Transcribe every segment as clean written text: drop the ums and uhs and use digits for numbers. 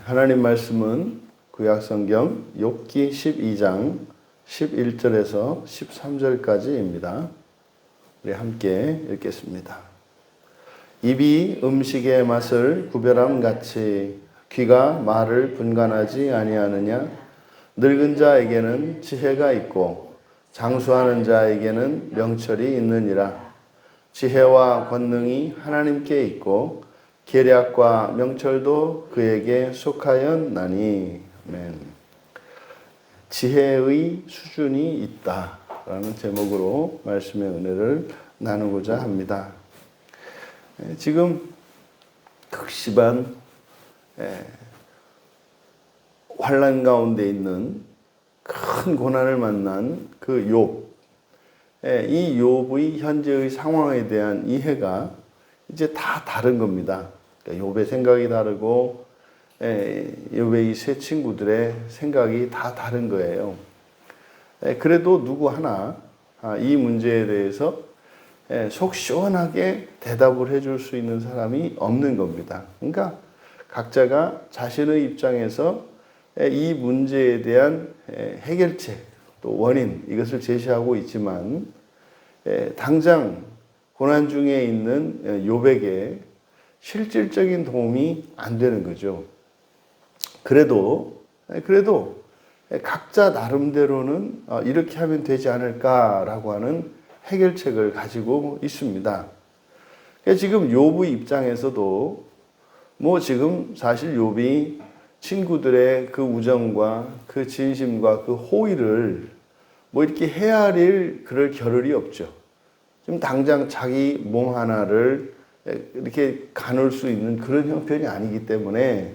하나님 말씀은 구약성경 욥기 12장 11절에서 13절까지입니다. 우리 함께 읽겠습니다. 입이 음식의 맛을 구별함 같이 귀가 말을 분간하지 아니하느냐? 늙은 자에게는 지혜가 있고 장수하는 자에게는 명철이 있느니라. 지혜와 권능이 하나님께 있고 계략과 명철도 그에게 속하였나니. 아멘. 지혜의 수준이 있다라는 제목으로 말씀의 은혜를 나누고자 합니다. 지금 극심한 환난 가운데 있는 큰 고난을 만난 그 욥, 이 욥의 현재의 상황에 대한 이해가 이제 다 다른 겁니다. 그러니까 욥의 생각이 다르고 욥의 이 세 친구들의 생각이 다 다른 거예요. 그래도 누구 하나 이 문제에 대해서 속 시원하게 대답을 해줄 수 있는 사람이 없는 겁니다. 그러니까 각자가 자신의 입장에서 이 문제에 대한 해결책, 또 원인, 이것을 제시하고 있지만 당장 고난 중에 있는 욥에게 실질적인 도움이 안 되는 거죠. 그래도 각자 나름대로는 이렇게 하면 되지 않을까라고 하는 해결책을 가지고 있습니다. 지금 욥의 입장에서도 지금 사실 욥이 친구들의 그 우정과 그 진심과 그 호의를 이렇게 헤아릴 그럴 겨를이 없죠. 지금 당장 자기 몸 하나를 이렇게 가눌 수 있는 그런 형편이 아니기 때문에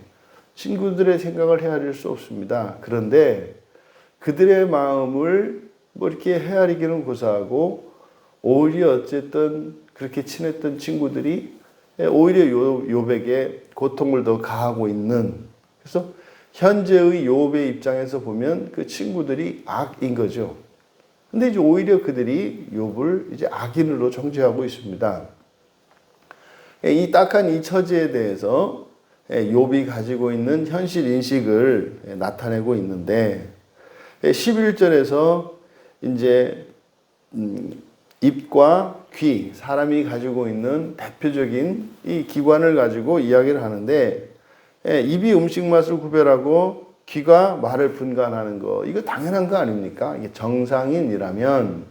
친구들의 생각을 헤아릴 수 없습니다. 그런데 그들의 마음을 이렇게 헤아리기는 고사하고 오히려 어쨌든 그렇게 친했던 친구들이 오히려 욥에게 고통을 더 가하고 있는, 그래서 현재의 욥의 입장에서 보면 그 친구들이 악인 거죠. 근데 이제 오히려 그들이 욥을 이제 악인으로 정죄하고 있습니다. 이 딱한 이 처지에 대해서 욥이 가지고 있는 현실 인식을 나타내고 있는데 11절에서 이제 입과 귀, 사람이 가지고 있는 대표적인 이 기관을 가지고 이야기를 하는데 입이 음식 맛을 구별하고 귀가 말을 분간하는 거, 이거 당연한 거 아닙니까? 이게 정상인이라면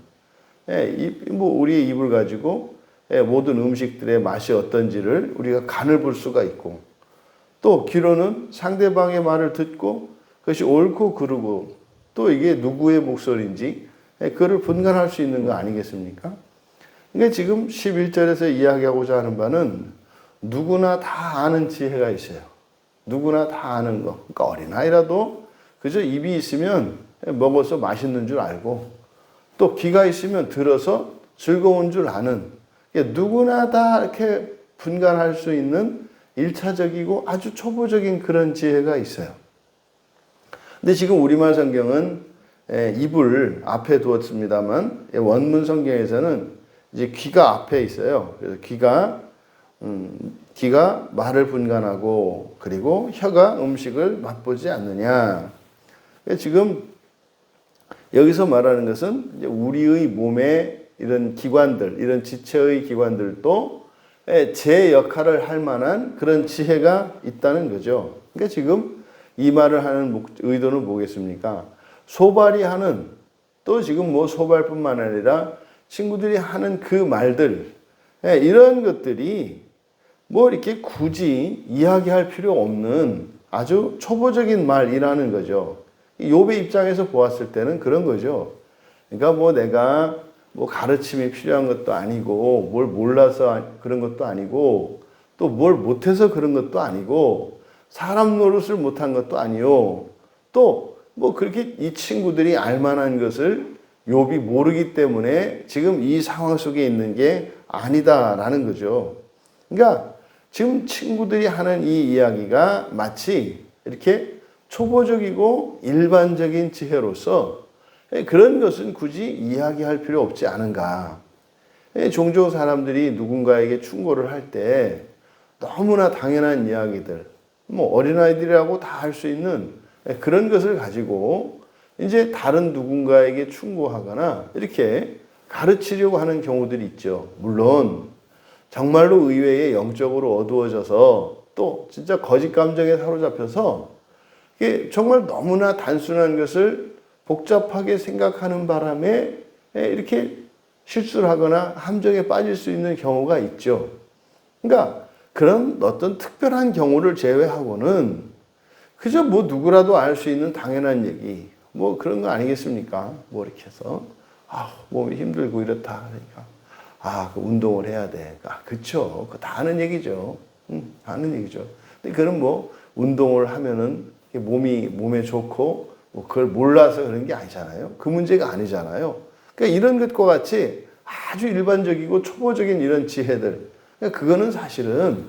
우리의 입을 가지고 모든 음식들의 맛이 어떤지를 우리가 간을 볼 수가 있고, 또 귀로는 상대방의 말을 듣고 그것이 옳고 그르고 또 이게 누구의 목소리인지 그걸 분간할 수 있는 거 아니겠습니까? 그러니까 지금 11절에서 이야기하고자 하는 바는 누구나 다 아는 지혜가 있어요. 누구나 다 아는 거. 그러니까 어린아이라도 그저 입이 있으면 먹어서 맛있는 줄 알고, 또 귀가 있으면 들어서 즐거운 줄 아는, 그러니까 누구나 다 이렇게 분간할 수 있는 1차적이고 아주 초보적인 그런 지혜가 있어요. 근데 지금 우리말 성경은 입을 앞에 두었습니다만 원문 성경에서는 이제 귀가 앞에 있어요. 그래서 귀가 말을 분간하고 그리고 혀가 음식을 맛보지 않느냐. 지금 여기서 말하는 것은 이제 우리의 몸의 이런 기관들, 이런 지체의 기관들도 제 역할을 할 만한 그런 지혜가 있다는 거죠. 그러니까 지금 이 말을 하는 의도는 뭐겠습니까? 소발이 하는, 또 지금 소발뿐만 아니라 친구들이 하는 그 말들, 이런 것들이 이렇게 굳이 이야기할 필요 없는 아주 초보적인 말이라는 거죠. 욥의 입장에서 보았을 때는 그런 거죠. 그러니까 내가 가르침이 필요한 것도 아니고, 뭘 몰라서 그런 것도 아니고, 또 뭘 못해서 그런 것도 아니고, 사람 노릇을 못한 것도 아니요. 또 그렇게 이 친구들이 알만한 것을 욥이 모르기 때문에 지금 이 상황 속에 있는 게 아니다라는 거죠. 그러니까 지금 친구들이 하는 이 이야기가 마치 이렇게 초보적이고 일반적인 지혜로서 그런 것은 굳이 이야기할 필요 없지 않은가. 종종 사람들이 누군가에게 충고를 할 때 너무나 당연한 이야기들, 뭐 어린아이들이라고 다 할 수 있는 그런 것을 가지고 이제 다른 누군가에게 충고하거나 이렇게 가르치려고 하는 경우들이 있죠. 물론 정말로 의외에 영적으로 어두워져서 또 진짜 거짓 감정에 사로잡혀서 이게 정말 너무나 단순한 것을 복잡하게 생각하는 바람에 이렇게 실수를 하거나 함정에 빠질 수 있는 경우가 있죠. 그러니까 그런 어떤 특별한 경우를 제외하고는 그저 뭐 누구라도 알 수 있는 당연한 얘기, 뭐 그런 거 아니겠습니까? 뭐 이렇게 해서 몸이 힘들고 이렇다 그러니까 그 운동을 해야 돼. 그쵸? 그거 다 아는 얘기죠. 다 아는 얘기죠. 근데 그런 뭐 운동을 하면은 몸에 좋고 뭐 그걸 몰라서 그런 게 아니잖아요. 그 문제가 아니잖아요. 그러니까 이런 것과 같이 아주 일반적이고 초보적인 이런 지혜들, 그러니까 그거는 사실은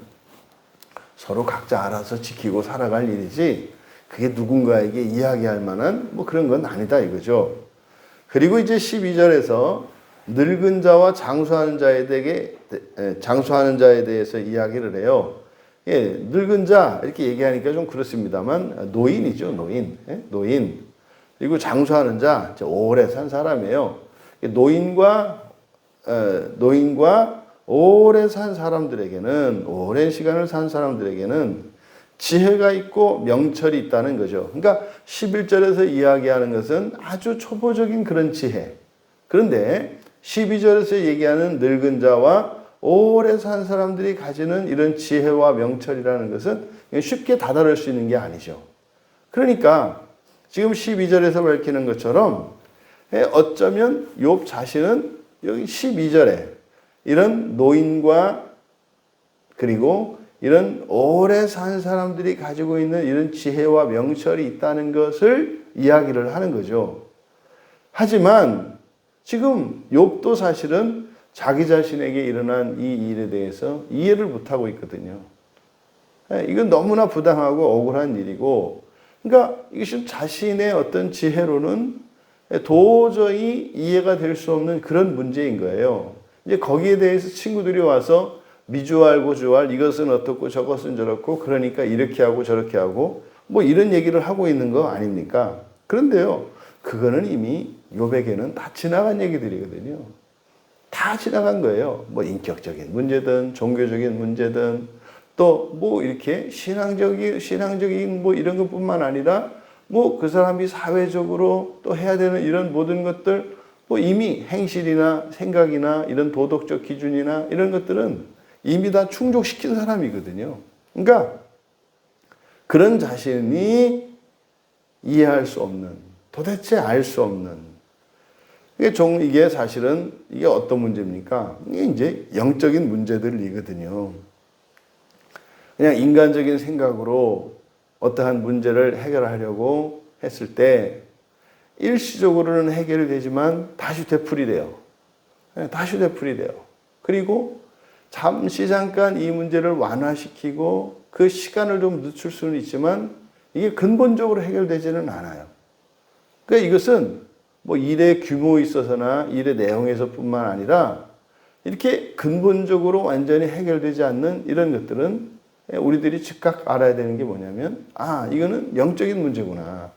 서로 각자 알아서 지키고 살아갈 일이지 그게 누군가에게 이야기할 만한 뭐 그런 건 아니다 이거죠. 그리고 이제 12절에서 늙은 자와 장수하는 자에 대해서 이야기를 해요. 예, 늙은 자 이렇게 얘기하니까 좀 그렇습니다만 노인이죠, 노인. 예? 노인. 그리고 장수하는 자, 오래 산 사람이에요. 노인과 오래 산 사람들에게는, 오랜 시간을 산 사람들에게는 지혜가 있고 명철이 있다는 거죠. 그러니까 11절에서 이야기하는 것은 아주 초보적인 그런 지혜. 그런데 12절에서 얘기하는 늙은 자와 오래 산 사람들이 가지는 이런 지혜와 명철이라는 것은 쉽게 다다를 수 있는 게 아니죠. 그러니까 지금 12절에서 밝히는 것처럼 어쩌면 욥 자신은 여기 12절에 이런 노인과 그리고 이런 오래 산 사람들이 가지고 있는 이런 지혜와 명철이 있다는 것을 이야기를 하는 거죠. 하지만 지금 욥도 사실은 자기 자신에게 일어난 이 일에 대해서 이해를 못하고 있거든요. 이건 너무나 부당하고 억울한 일이고, 그러니까 이것이 자신의 어떤 지혜로는 도저히 이해가 될 수 없는 그런 문제인 거예요. 이제 거기에 대해서 친구들이 와서 미주알 고주알 이것은 어떻고 저것은 저렇고 그러니까 이렇게 하고 저렇게 하고 뭐 이런 얘기를 하고 있는 거 아닙니까? 그런데요, 그거는 이미 욥에게는 다 지나간 얘기들이거든요. 다 지나간 거예요. 뭐 인격적인 문제든 종교적인 문제든 또 뭐 이렇게 신앙적인 뭐 이런 것뿐만 아니라 뭐 그 사람이 사회적으로 또 해야 되는 이런 모든 것들 뭐 이미 행실이나 생각이나 이런 도덕적 기준이나 이런 것들은 이미 다 충족시킨 사람이거든요. 그러니까 그런 자신이 이해할 수 없는, 도대체 알 수 없는, 이게 사실은 이게 어떤 문제입니까? 이게 이제 영적인 문제들이거든요. 그냥 인간적인 생각으로 어떠한 문제를 해결하려고 했을 때 일시적으로는 해결이 되지만 다시 되풀이 돼요. 다시 되풀이 돼요. 그리고 잠깐 이 문제를 완화시키고 그 시간을 좀 늦출 수는 있지만 이게 근본적으로 해결되지는 않아요. 그러니까 이것은 뭐 일의 규모에 있어서나 일의 내용에서뿐만 아니라 이렇게 근본적으로 완전히 해결되지 않는 이런 것들은 우리들이 즉각 알아야 되는 게 뭐냐면 이거는 영적인 문제구나.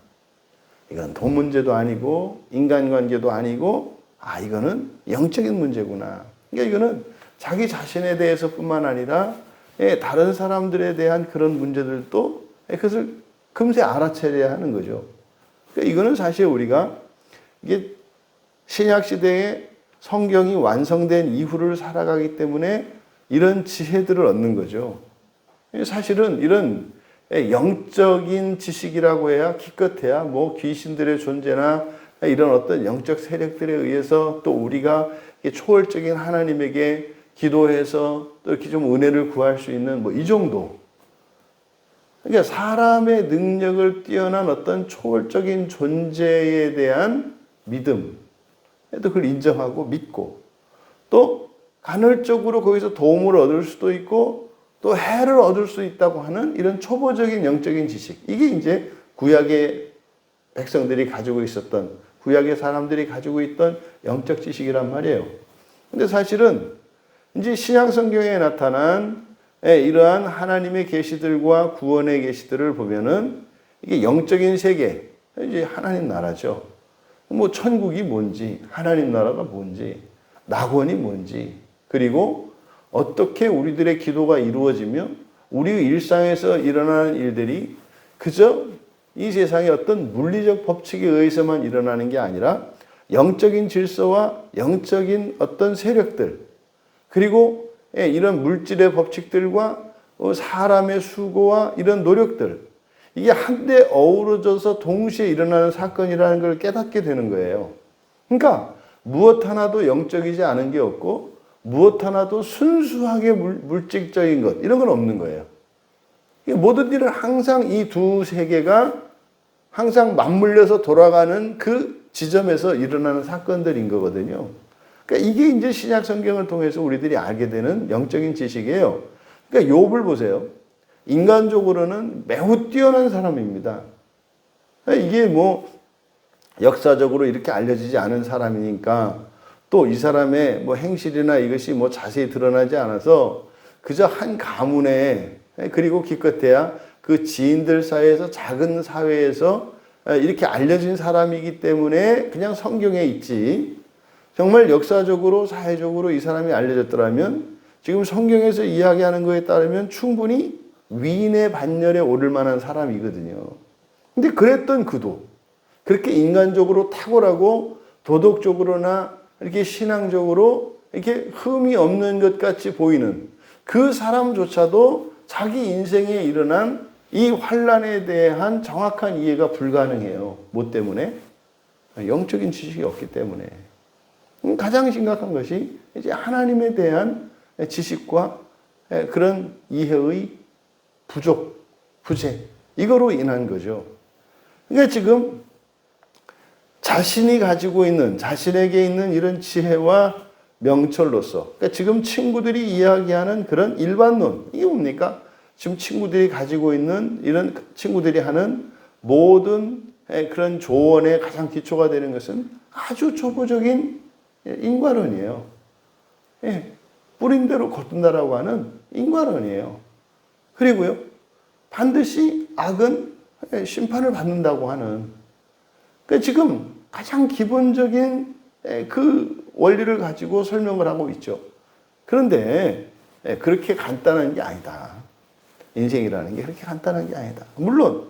이건 돈 문제도 아니고 인간관계도 아니고 이거는 영적인 문제구나. 그러니까 이거는 자기 자신에 대해서뿐만 아니라 다른 사람들에 대한 그런 문제들도 그것을 금세 알아차려야 하는 거죠. 그러니까 이거는 사실 우리가 이게 신약 시대에 성경이 완성된 이후를 살아가기 때문에 이런 지혜들을 얻는 거죠. 사실은 이런 영적인 지식이라고 해야 기껏해야 뭐 귀신들의 존재나 이런 어떤 영적 세력들에 의해서 또 우리가 초월적인 하나님에게 기도해서 또 이렇게 좀 은혜를 구할 수 있는 뭐 이 정도. 그러니까 사람의 능력을 뛰어난 어떤 초월적인 존재에 대한 믿음, 또 그걸 인정하고 믿고 또 간헐적으로 거기서 도움을 얻을 수도 있고 또 해를 얻을 수 있다고 하는 이런 초보적인 영적인 지식. 이게 이제 구약의 백성들이 가지고 있었던, 구약의 사람들이 가지고 있던 영적 지식이란 말이에요. 근데 사실은 이제 신약 성경에 나타난 이러한 하나님의 계시들과 구원의 계시들을 보면은 이게 영적인 세계, 이제 하나님 나라죠. 뭐 천국이 뭔지, 하나님 나라가 뭔지, 낙원이 뭔지, 그리고 어떻게 우리들의 기도가 이루어지며 우리 일상에서 일어나는 일들이 그저 이 세상의 어떤 물리적 법칙에 의해서만 일어나는 게 아니라 영적인 질서와 영적인 어떤 세력들, 그리고 이런 물질의 법칙들과 사람의 수고와 이런 노력들, 이게 한데 어우러져서 동시에 일어나는 사건이라는 걸 깨닫게 되는 거예요. 그러니까 무엇 하나도 영적이지 않은 게 없고 무엇 하나도 순수하게 물질적인 것, 이런 건 없는 거예요. 모든 일은 항상 이 두 세계가 항상 맞물려서 돌아가는 그 지점에서 일어나는 사건들인 거거든요. 그러니까 이게 이제 신약 성경을 통해서 우리들이 알게 되는 영적인 지식이에요. 그러니까 욥을 보세요. 인간적으로는 매우 뛰어난 사람입니다. 이게 뭐 역사적으로 이렇게 알려지지 않은 사람이니까 또 이 사람의 뭐 행실이나 이것이 뭐 자세히 드러나지 않아서 그저 한 가문에, 그리고 기껏해야 그 지인들 사이에서 작은 사회에서 이렇게 알려진 사람이기 때문에 그냥 성경에 있지, 정말 역사적으로 사회적으로 이 사람이 알려졌더라면 지금 성경에서 이야기하는 거에 따르면 충분히 위인의 반열에 오를 만한 사람이거든요. 근데 그랬던 그도 그렇게 인간적으로 탁월하고 도덕적으로나 이렇게 신앙적으로 이렇게 흠이 없는 것 같이 보이는 그 사람조차도 자기 인생에 일어난 이 환란에 대한 정확한 이해가 불가능해요. 뭐 때문에? 영적인 지식이 없기 때문에. 가장 심각한 것이 이제 하나님에 대한 지식과 그런 이해의 부족, 부재, 이거로 인한 거죠. 그러니까 지금 자신이 가지고 있는, 자신에게 있는 이런 지혜와 명철로서, 그러니까 지금 친구들이 이야기하는 그런 일반론, 이게 뭡니까? 지금 친구들이 가지고 있는, 이런 친구들이 하는 모든 그런 조언의 가장 기초가 되는 것은 아주 초보적인 인과론이에요. 뿌린 대로 거둔다라고 하는 인과론이에요. 그리고요, 반드시 악은 심판을 받는다고 하는, 그러니까 지금 가장 기본적인 그 원리를 가지고 설명을 하고 있죠. 그런데 그렇게 간단한 게 아니다. 인생이라는 게 그렇게 간단한 게 아니다. 물론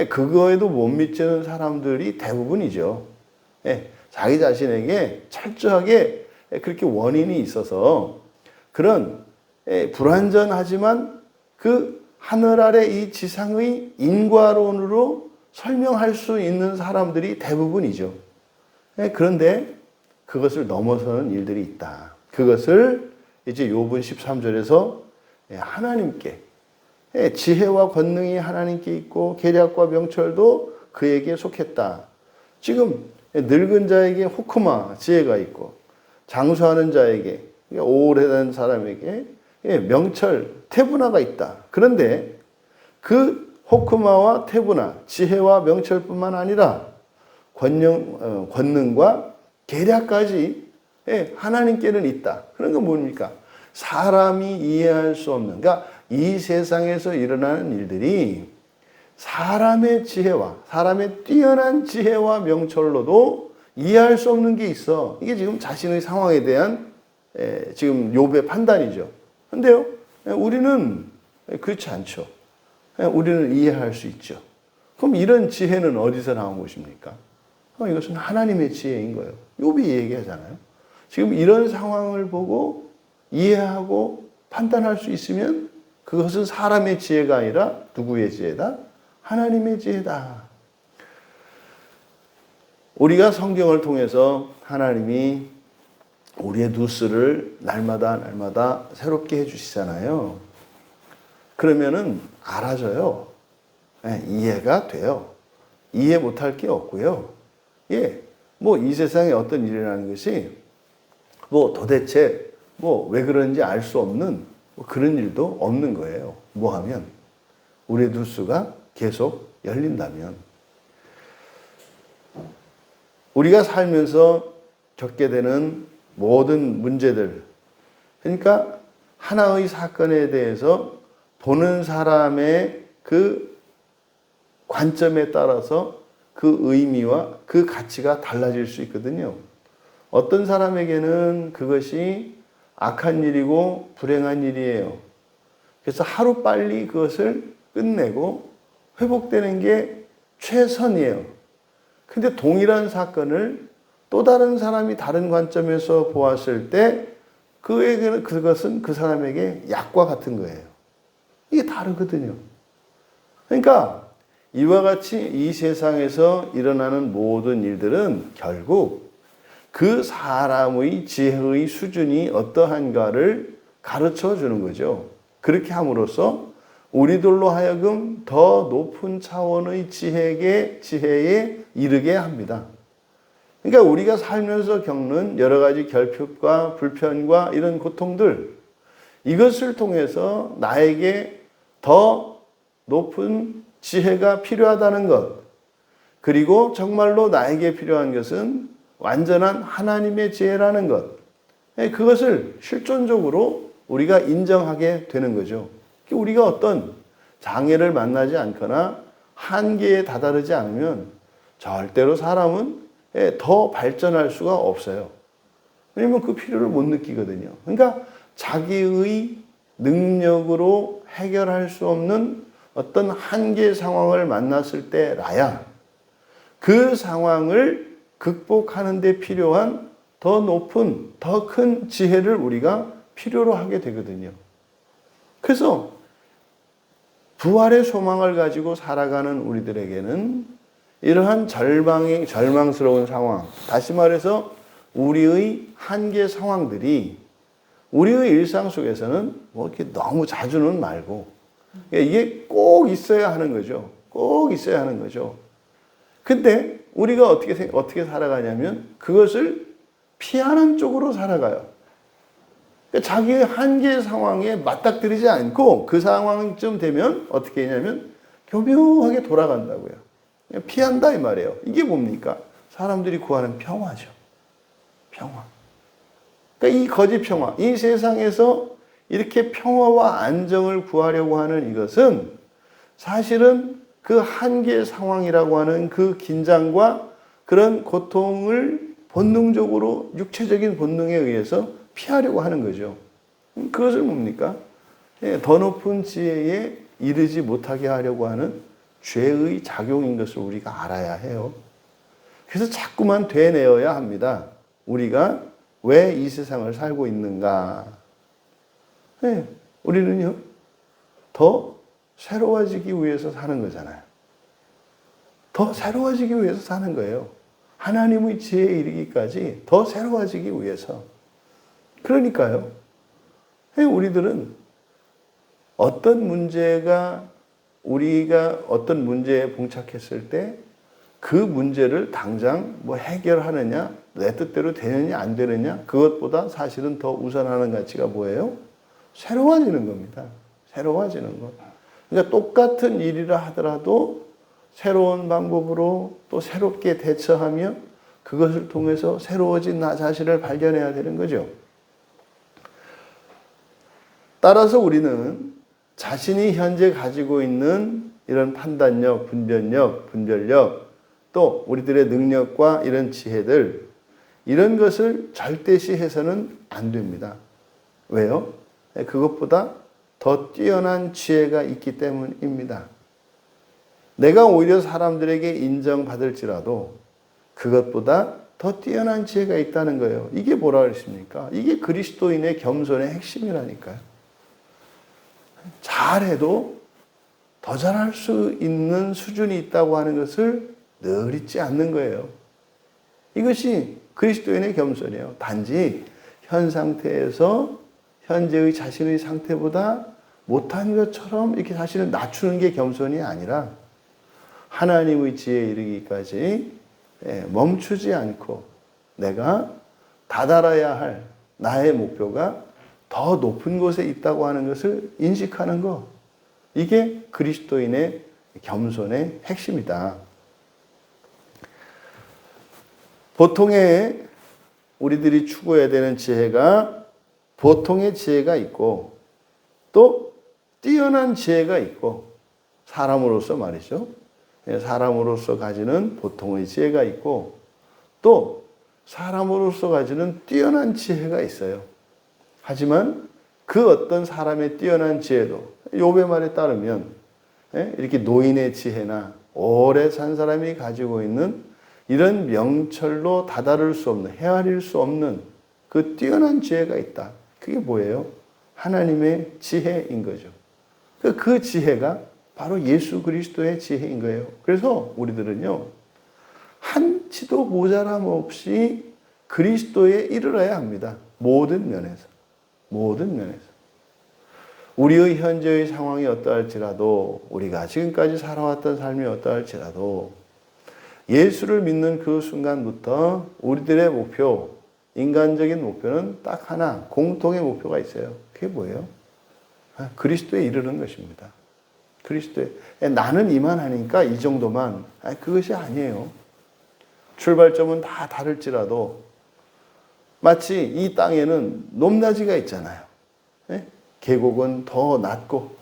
그거에도 못 미치는 사람들이 대부분이죠. 자기 자신에게 철저하게 그렇게 원인이 있어서 그런 불완전하지만 그 하늘 아래 이 지상의 인과론으로 설명할 수 있는 사람들이 대부분이죠. 그런데 그것을 넘어서는 일들이 있다. 그것을 이제 욥은 13절에서 하나님께, 지혜와 권능이 하나님께 있고 계략과 명철도 그에게 속했다. 지금 늙은 자에게 호크마, 지혜가 있고 장수하는 자에게, 오래된 사람에게 명철, 태분화가 있다. 그런데 그 호크마와 태분화, 지혜와 명철뿐만 아니라 권능과 계략까지 하나님께는 있다. 그런 건 뭡니까? 사람이 이해할 수 없는, 그러니까 이 세상에서 일어나는 일들이 사람의 지혜와, 사람의 뛰어난 지혜와 명철로도 이해할 수 없는 게 있어. 이게 지금 자신의 상황에 대한 지금 욥의 판단이죠. 근데요, 우리는 그렇지 않죠. 우리는 이해할 수 있죠. 그럼 이런 지혜는 어디서 나온 것입니까? 이것은 하나님의 지혜인 거예요. 욥이 얘기하잖아요. 지금 이런 상황을 보고 이해하고 판단할 수 있으면 그것은 사람의 지혜가 아니라 누구의 지혜다? 하나님의 지혜다. 우리가 성경을 통해서 하나님이 우리의 뉴스를 날마다 새롭게 해주시잖아요. 그러면은 알아져요. 이해가 돼요. 이해 못할 게 없고요. 뭐 이 세상에 어떤 일이라는 것이 뭐 도대체 뭐 왜 그런지 알 수 없는 뭐 그런 일도 없는 거예요. 뭐 하면 우리의 뉴스가 계속 열린다면. 우리가 살면서 겪게 되는 모든 문제들, 그러니까 하나의 사건에 대해서 보는 사람의 그 관점에 따라서 그 의미와 그 가치가 달라질 수 있거든요. 어떤 사람에게는 그것이 악한 일이고 불행한 일이에요. 그래서 하루빨리 그것을 끝내고 회복되는 게 최선이에요. 근데 동일한 사건을 또 다른 사람이 다른 관점에서 보았을 때 그에게는 그것은 그 사람에게 약과 같은 거예요. 이게 다르거든요. 그러니까 이와 같이 이 세상에서 일어나는 모든 일들은 결국 그 사람의 지혜의 수준이 어떠한가를 가르쳐 주는 거죠. 그렇게 함으로써 우리들로 하여금 더 높은 차원의 지혜에 이르게 합니다. 그러니까 우리가 살면서 겪는 여러 가지 결핍과 불편과 이런 고통들, 이것을 통해서 나에게 더 높은 지혜가 필요하다는 것, 그리고 정말로 나에게 필요한 것은 완전한 하나님의 지혜라는 것, 그것을 실존적으로 우리가 인정하게 되는 거죠. 우리가 어떤 장애를 만나지 않거나 한계에 다다르지 않으면 절대로 사람은 더 발전할 수가 없어요. 왜냐면 그 필요를 못 느끼거든요. 그러니까 자기의 능력으로 해결할 수 없는 어떤 한계 상황을 만났을 때라야 그 상황을 극복하는 데 필요한 더 높은, 더 큰 지혜를 우리가 필요로 하게 되거든요. 그래서 부활의 소망을 가지고 살아가는 우리들에게는 이러한 절망스러운 상황, 다시 말해서 우리의 한계 상황들이 우리의 일상 속에서는 뭐 이렇게 너무 자주는 말고 이게 꼭 있어야 하는 거죠. 꼭 있어야 하는 거죠. 근데 우리가 어떻게 살아가냐면 그것을 피하는 쪽으로 살아가요. 자기의 한계 상황에 맞닥뜨리지 않고 그 상황쯤 되면 어떻게 하냐면 교묘하게 돌아간다고요. 피한다 이 말이에요. 이게 뭡니까? 사람들이 구하는 평화죠. 평화. 그러니까 이 거짓 평화, 이 세상에서 이렇게 평화와 안정을 구하려고 하는 이것은 사실은 그 한계 상황이라고 하는 그 긴장과 그런 고통을 본능적으로 육체적인 본능에 의해서 피하려고 하는 거죠. 그것을 뭡니까? 더 높은 지혜에 이르지 못하게 하려고 하는 죄의 작용인 것을 우리가 알아야 해요. 그래서 자꾸만 되뇌어야 합니다. 우리가 왜 이 세상을 살고 있는가? 우리는요, 더 새로워지기 위해서 사는 거잖아요. 더 새로워지기 위해서 사는 거예요. 하나님의 지혜에 이르기까지 더 새로워지기 위해서. 그러니까요, 우리들은 우리가 어떤 문제에 봉착했을 때 그 문제를 당장 뭐 해결하느냐, 내 뜻대로 되느냐, 안 되느냐, 그것보다 사실은 더 우선하는 가치가 뭐예요? 새로워지는 겁니다. 새로워지는 것. 그러니까 똑같은 일이라 하더라도 새로운 방법으로 또 새롭게 대처하며 그것을 통해서 새로워진 나 자신을 발견해야 되는 거죠. 따라서 우리는 자신이 현재 가지고 있는 이런 판단력, 분별력, 또 우리들의 능력과 이런 지혜들, 이런 것을 절대시해서는 안 됩니다. 왜요? 그것보다 더 뛰어난 지혜가 있기 때문입니다. 내가 오히려 사람들에게 인정받을지라도 그것보다 더 뛰어난 지혜가 있다는 거예요. 이게 뭐라 그랬습니까? 이게 그리스도인의 겸손의 핵심이라니까요. 잘해도 더 잘할 수 있는 수준이 있다고 하는 것을 늘 잊지 않는 거예요. 이것이 그리스도인의 겸손이에요. 단지 현 상태에서 현재의 자신의 상태보다 못한 것처럼 이렇게 자신을 낮추는 게 겸손이 아니라 하나님의 지혜에 이르기까지 멈추지 않고 내가 다다라야 할 나의 목표가 더 높은 곳에 있다고 하는 것을 인식하는 것. 이게 그리스도인의 겸손의 핵심이다. 보통의 우리들이 추구해야 되는 지혜가 보통의 지혜가 있고 또 뛰어난 지혜가 있고 사람으로서 말이죠. 사람으로서 가지는 보통의 지혜가 있고 또 사람으로서 가지는 뛰어난 지혜가 있어요. 하지만 그 어떤 사람의 뛰어난 지혜도 욥의 말에 따르면 이렇게 노인의 지혜나 오래 산 사람이 가지고 있는 이런 명철로 다다를 수 없는, 헤아릴 수 없는 그 뛰어난 지혜가 있다. 그게 뭐예요? 하나님의 지혜인 거죠. 그 지혜가 바로 예수 그리스도의 지혜인 거예요. 그래서 우리들은요, 한치도 모자람 없이 그리스도에 이르러야 합니다. 모든 면에서. 모든 면에서. 우리의 현재의 상황이 어떠할지라도, 우리가 지금까지 살아왔던 삶이 어떠할지라도, 예수를 믿는 그 순간부터 우리들의 목표, 인간적인 목표는 딱 하나, 공통의 목표가 있어요. 그게 뭐예요? 그리스도에 이르는 것입니다. 그리스도에. 나는 이만하니까 이 정도만. 그것이 아니에요. 출발점은 다 다를지라도 마치 이 땅에는 높낮이가 있잖아요. 계곡은 더 낮고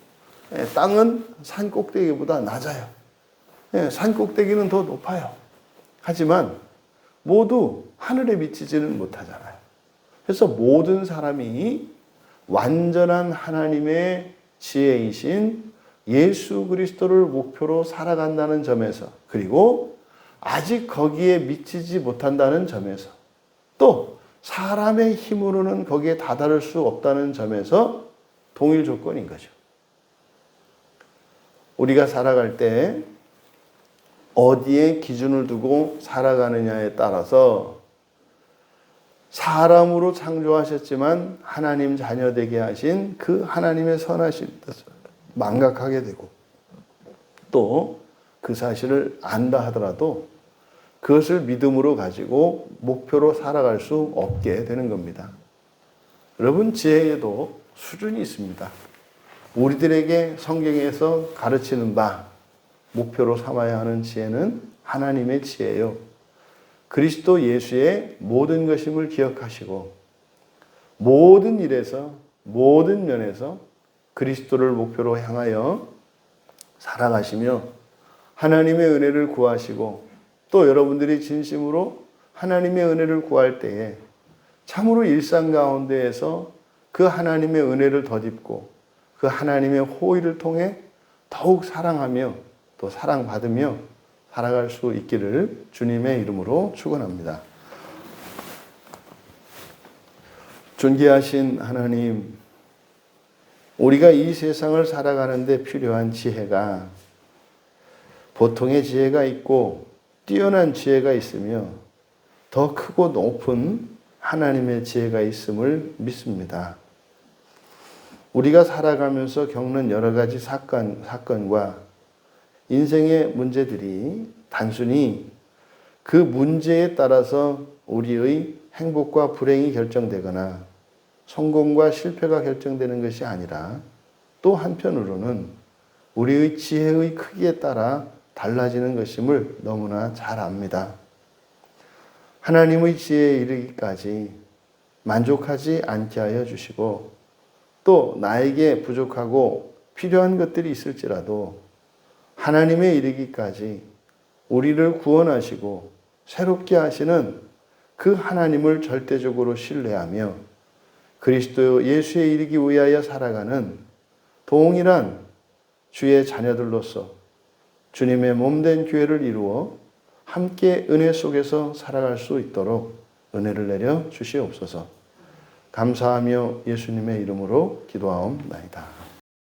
땅은 산 꼭대기보다 낮아요. 산 꼭대기는 더 높아요. 하지만 모두 하늘에 미치지는 못하잖아요. 그래서 모든 사람이 완전한 하나님의 지혜이신 예수 그리스도를 목표로 살아간다는 점에서, 그리고 아직 거기에 미치지 못한다는 점에서, 또 사람의 힘으로는 거기에 다다를 수 없다는 점에서 동일 조건인 거죠. 우리가 살아갈 때 어디에 기준을 두고 살아가느냐에 따라서 사람으로 창조하셨지만 하나님 자녀 되게 하신 그 하나님의 선하신 뜻을 망각하게 되고, 또 그 사실을 안다 하더라도 그것을 믿음으로 가지고 목표로 살아갈 수 없게 되는 겁니다. 여러분, 지혜에도 수준이 있습니다. 우리들에게 성경에서 가르치는 바, 목표로 삼아야 하는 지혜는 하나님의 지혜요. 그리스도 예수의 모든 것임을 기억하시고 모든 일에서, 모든 면에서 그리스도를 목표로 향하여 살아가시며 하나님의 은혜를 구하시고, 또 여러분들이 진심으로 하나님의 은혜를 구할 때에 참으로 일상 가운데에서 그 하나님의 은혜를 덧입고 그 하나님의 호의를 통해 더욱 사랑하며 또 사랑받으며 살아갈 수 있기를 주님의 이름으로 축원합니다. 존귀하신 하나님, 우리가 이 세상을 살아가는 데 필요한 지혜가 보통의 지혜가 있고 뛰어난 지혜가 있으며 더 크고 높은 하나님의 지혜가 있음을 믿습니다. 우리가 살아가면서 겪는 여러 가지 사건과 인생의 문제들이 단순히 그 문제에 따라서 우리의 행복과 불행이 결정되거나 성공과 실패가 결정되는 것이 아니라, 또 한편으로는 우리의 지혜의 크기에 따라 달라지는 것임을 너무나 잘 압니다. 하나님의 지혜에 이르기까지 만족하지 않게 하여 주시고, 또 나에게 부족하고 필요한 것들이 있을지라도 하나님의 이르기까지 우리를 구원하시고 새롭게 하시는 그 하나님을 절대적으로 신뢰하며 그리스도 예수에 이르기 위하여 살아가는 동일한 주의 자녀들로서 주님의 몸된 교회를 이루어 함께 은혜 속에서 살아갈 수 있도록 은혜를 내려 주시옵소서. 감사하며 예수님의 이름으로 기도하옵나이다.